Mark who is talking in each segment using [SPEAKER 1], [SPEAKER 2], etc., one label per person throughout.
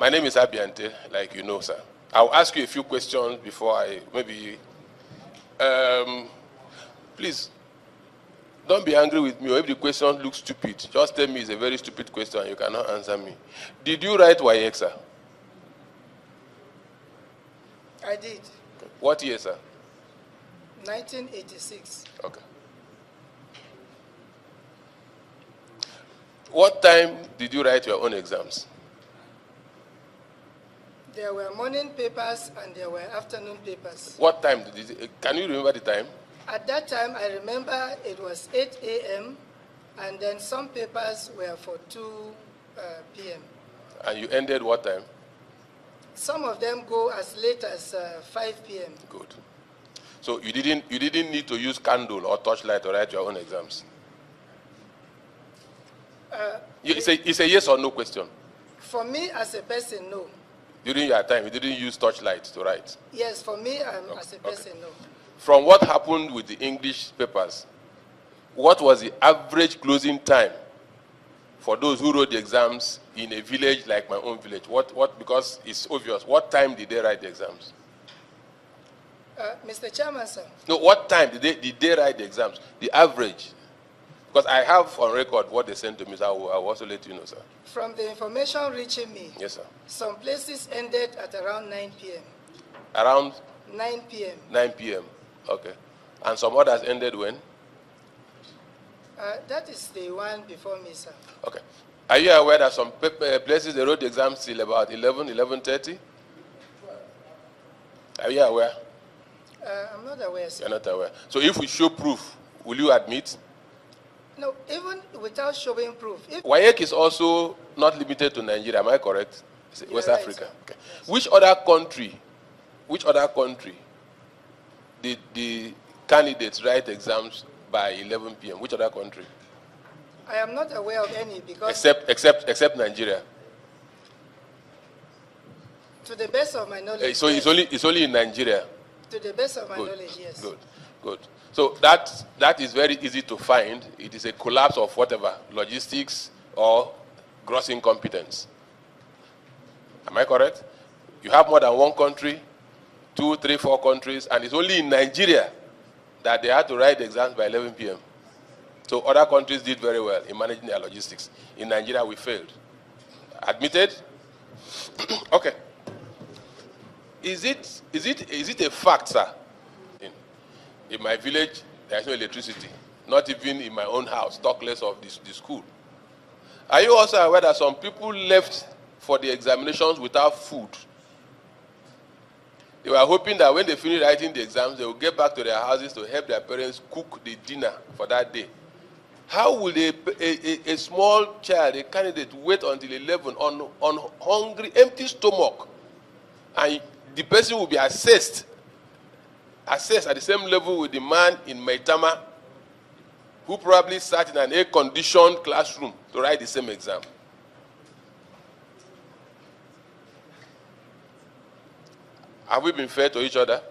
[SPEAKER 1] My name is Abiante, like you know, sir. I'll ask you a few questions before I maybe. Please, don't be angry with me, or if the question looks stupid, just tell me it's a very stupid question and you cannot answer me. Did you write WAEC, sir?
[SPEAKER 2] I did.
[SPEAKER 1] What year, sir?
[SPEAKER 2] 1986.
[SPEAKER 1] Okay. What time did you write your own exams?
[SPEAKER 2] There were morning papers and there were afternoon papers.
[SPEAKER 1] What time did you, can you remember the time?
[SPEAKER 2] At that time, I remember it was 8 a.m. and then some papers were for 2 p.m.
[SPEAKER 1] And you ended what time?
[SPEAKER 2] Some of them go as late as 5 p.m.
[SPEAKER 1] Good. So you didn't need to use candle or torchlight to write your own exams? It's a yes or no question.
[SPEAKER 2] For me as a person, no.
[SPEAKER 1] During your time, you didn't use torchlight to write?
[SPEAKER 2] Yes, for me as a person, no.
[SPEAKER 1] From what happened with the English papers, what was the average closing time for those who wrote the exams in a village like my own village? Because it's obvious, what time did they write the exams?
[SPEAKER 2] Mr. Chairman, sir.
[SPEAKER 1] No, what time did they write the exams? The average. Because I have on record what they sent to me, so I will also let you know, sir.
[SPEAKER 2] From the information reaching me,
[SPEAKER 1] yes, sir,
[SPEAKER 2] some places ended at around 9 p.m.
[SPEAKER 1] Around?
[SPEAKER 2] 9 p.m.
[SPEAKER 1] 9 p.m. Okay. And some others ended when?
[SPEAKER 2] That is the one before me, sir.
[SPEAKER 1] Okay. Are you aware that some places they wrote the exams till about 11:30? Are you aware?
[SPEAKER 2] I'm not aware, sir.
[SPEAKER 1] You're not aware. So if we show proof, will you admit?
[SPEAKER 2] No, even without showing proof.
[SPEAKER 1] WAEC is also not limited to Nigeria, am I correct? West
[SPEAKER 2] right,
[SPEAKER 1] Africa. Okay.
[SPEAKER 2] Yes.
[SPEAKER 1] Which other country did the candidates write exams by 11 p.m.? Which other country?
[SPEAKER 2] I am not aware of any because...
[SPEAKER 1] Except Nigeria.
[SPEAKER 2] To the best of my knowledge.
[SPEAKER 1] So
[SPEAKER 2] yes.
[SPEAKER 1] it's only in Nigeria.
[SPEAKER 2] To the best of my knowledge, yes.
[SPEAKER 1] Good. So that is very easy to find. It is a collapse of whatever, logistics or gross incompetence. Am I correct? You have more than one country, 2, 3, 4 countries, and it's only in Nigeria that they had to write the exams by 11 p.m. So other countries did very well in managing their logistics. In Nigeria, we failed. Admitted? Okay. Is it a fact, sir? In my village, there is no electricity. Not even in my own house, talk less of the school. Are you also aware that some people left for the examinations without food? They were hoping that when they finish writing the exams, they will get back to their houses to help their parents cook the dinner for that day. How will a small child, a candidate, wait until 11 on hungry, empty stomach, and the person will be assessed at the same level with the man in Maitama who probably sat in an air-conditioned classroom to write the same exam? Have we been fair to each other?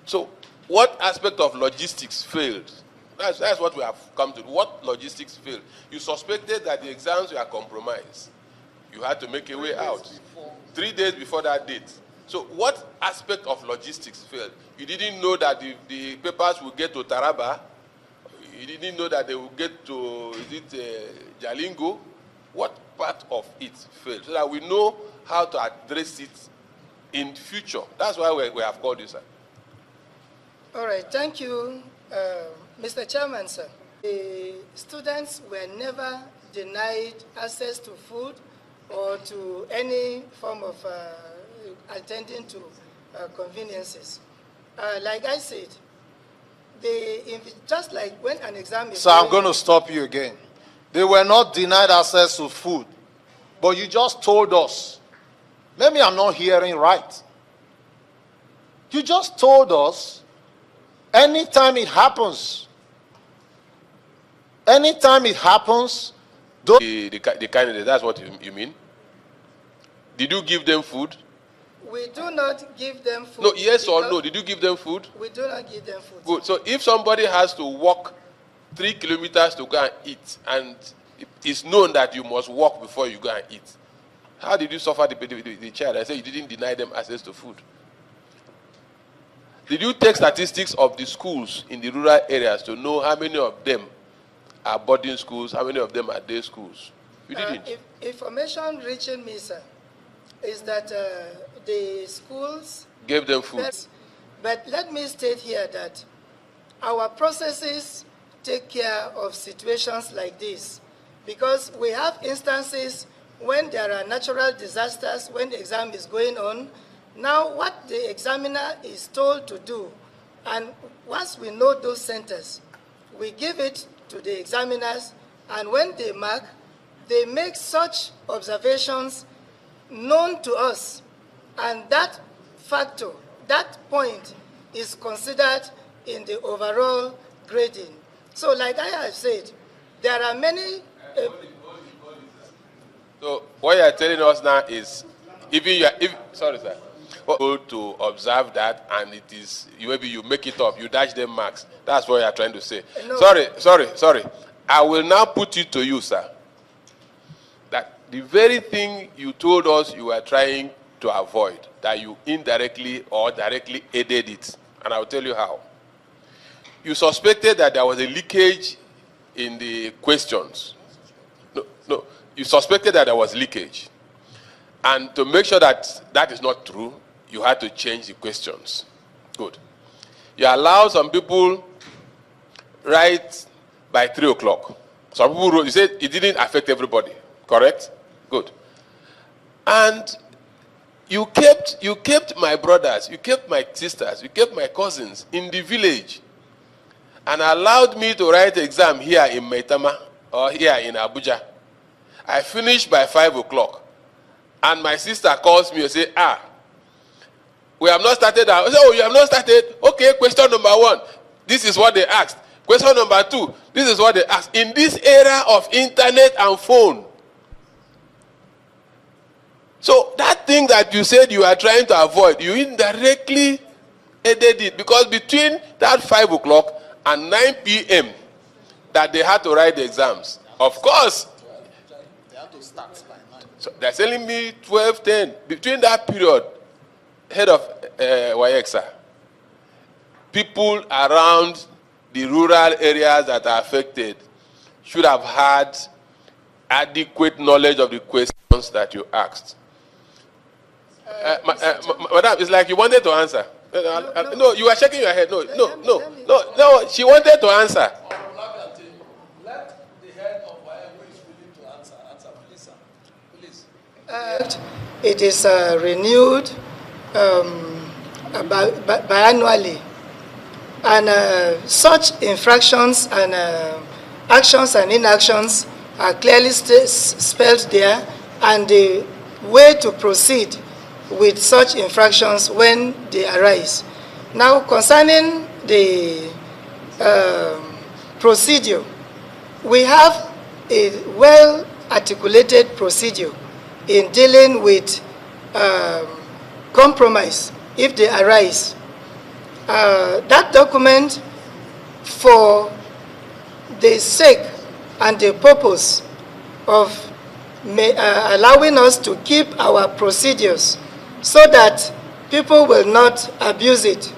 [SPEAKER 1] So, what aspect of logistics failed? That's what we have come to. What logistics failed? You suspected that the exams were compromised. You had to make a way out. 3 days before that date. So what aspect of logistics failed? You didn't know that the papers would get to Taraba. You didn't know that they would get to, Jalingo. What part of it failed? So that we know how to address it in future. That's why we have called you, sir.
[SPEAKER 2] All right, thank you, Mr. Chairman, sir. The students were never denied access to food or to any form of attending to conveniences. Like I said, just like when an exam is...
[SPEAKER 3] So I'm going to stop you again. They were not denied access to food, but you just told us. Maybe I'm not hearing right. You just told us anytime it happens, the
[SPEAKER 1] candidate, that's what you mean? Did you give them food?
[SPEAKER 2] We do not give them food.
[SPEAKER 1] No, yes or no? Did you give them food?
[SPEAKER 2] We do not give them food.
[SPEAKER 1] Good. So if somebody has to walk 3 kilometers to go and eat, and it's known that you must walk before you go and eat. How did you suffer the child? I said you didn't deny them access to food. Did you take statistics of the schools in the rural areas to know how many of them are boarding schools, how many of them are day schools? You didn't.
[SPEAKER 2] Information reaching me, sir, is that the schools
[SPEAKER 1] Gave them food.
[SPEAKER 2] But let me state here that our processes take care of situations like this, because we have instances when there are natural disasters, when the exam is going on. Now, what the examiner is told to do, and once we know those centers, we give it to the examiners, and when they mark, they make such observations known to us, and that factor, that point, is considered in the overall grading. So, like I have said, there are many.
[SPEAKER 1] So what you are telling us now is, sorry, sir, to observe that, and it is maybe you make it up, you dash them marks. That's what you are trying to say.
[SPEAKER 2] No.
[SPEAKER 1] Sorry. I will now put it to you, sir, that the very thing you told us you were trying to avoid, that you indirectly or directly aided it, and I will tell you how. You suspected that there was a leakage in the questions. No. You suspected that there was leakage. And to make sure that that is not true, you had to change the questions. Good. You allow some people write by 3 o'clock. Some people wrote, you said it didn't affect everybody, correct? Good. And you kept my brothers, you kept my sisters, you kept my cousins in the village, and allowed me to write the exam here in Maitama or here in Abuja. I finished by 5 o'clock. And my sister calls me and says, we have not started. I say, oh, you have not started? Okay, question number 1. This is what they asked. Question number 2. This is what they asked. In this era of internet and phone. So that thing that you said you are trying to avoid, you indirectly aided it. Because between that 5 o'clock and 9 p.m. that they had to write the exams, of course, so they're telling me 12:10. Between that period, head of WAECSA, people around the rural areas that are affected should have had adequate knowledge of the questions that you asked. Madam, it's like you wanted to answer. No, you are shaking your head. No, she wanted to answer.
[SPEAKER 2] It is renewed biannually, and such infractions and actions and inactions are clearly spelled there, and the way to proceed with such infractions when they arise. Now, concerning the procedure, we have a well-articulated procedure in dealing with compromise if they arise. That document, for the sake and the purpose of allowing us to keep our procedures so that people will not abuse it,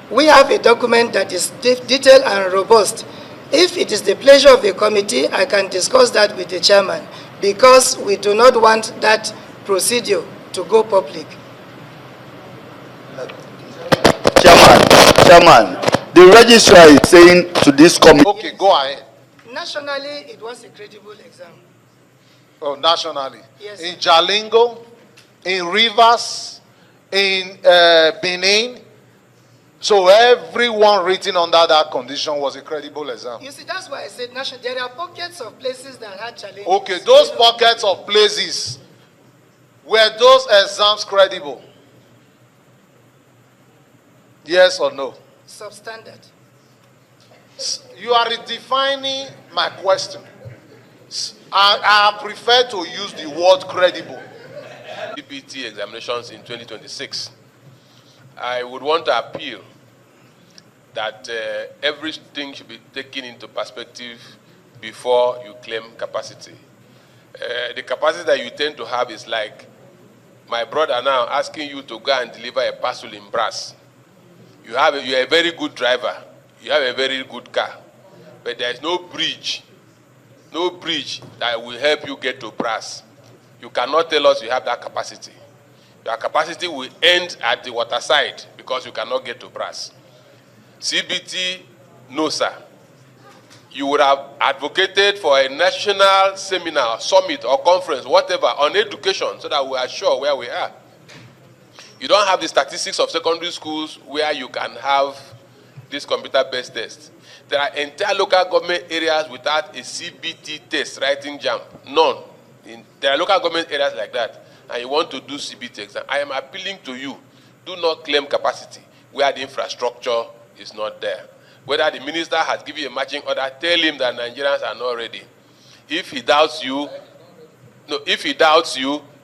[SPEAKER 2] we have a document that is detailed and robust. If it is the pleasure of the committee, I can discuss that with the chairman, because we do not want that procedure to go public.
[SPEAKER 4] Chairman, the registrar is saying to this committee.
[SPEAKER 3] Okay, go ahead.
[SPEAKER 2] Nationally, it was a credible exam.
[SPEAKER 3] Oh, nationally.
[SPEAKER 2] Yes.
[SPEAKER 3] In Jalingo, in Rivers, in Benin. So everyone written under that condition was a credible exam.
[SPEAKER 2] You see, that's why I said national. There are pockets of places that had challenges.
[SPEAKER 3] Okay, those pockets of places, were those exams credible? Yes or no?
[SPEAKER 2] Substandard.
[SPEAKER 3] You are redefining my question. I prefer to use the word credible.
[SPEAKER 1] DPT examinations in 2026. I would want to appeal that everything should be taken into perspective before you claim capacity. The capacity that you tend to have is like my brother now asking you to go and deliver a parcel in brass. You're a very good driver. You have a very good car. But there's no bridge that will help you get to brass. You cannot tell us you have that capacity. Your capacity will end at the waterside because you cannot get to brass. CBT, no, sir. You would have advocated for a national seminar, summit, or conference, whatever, on education so that we are sure where we are. You don't have the statistics of secondary schools where you can have this computer-based test. There are entire local government areas without a CBT test, writing jam. None. There are local government areas like that, and you want to do CBT exam. I am appealing to you, do not claim capacity where the infrastructure is not there. Whether the minister has given you a matching order, tell him that Nigerians are not ready. If he doubts you,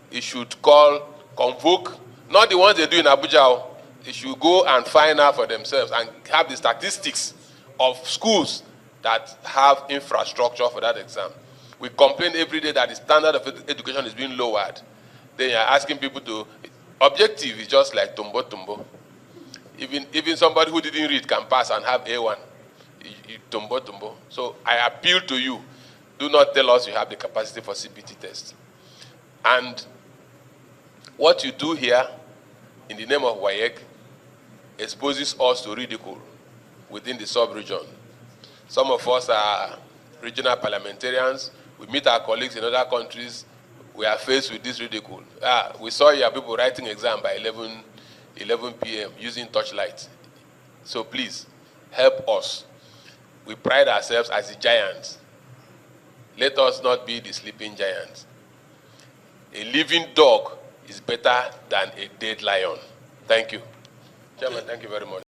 [SPEAKER 1] he should convoke, not the ones they do in Abuja. They should go and find out for themselves and have the statistics of schools that have infrastructure for that exam. We complain every day that the standard of education is being lowered. Then you're asking people to, objective is just like tumbo. Even somebody who didn't read can pass and have A1. Tumbo. So I appeal to you, do not tell us you have the capacity for CBT test. And what you do here in the name of WAEC exposes us to ridicule within the sub-region. Some of us are regional parliamentarians. We meet our colleagues in other countries. We are faced with this ridicule. We saw your people writing exam by 11 p.m. using torchlight. So please, help us. We pride ourselves as the giants. Let us not be the sleeping giants. A living dog is better than a dead lion. Thank you. Chairman, thank you very much.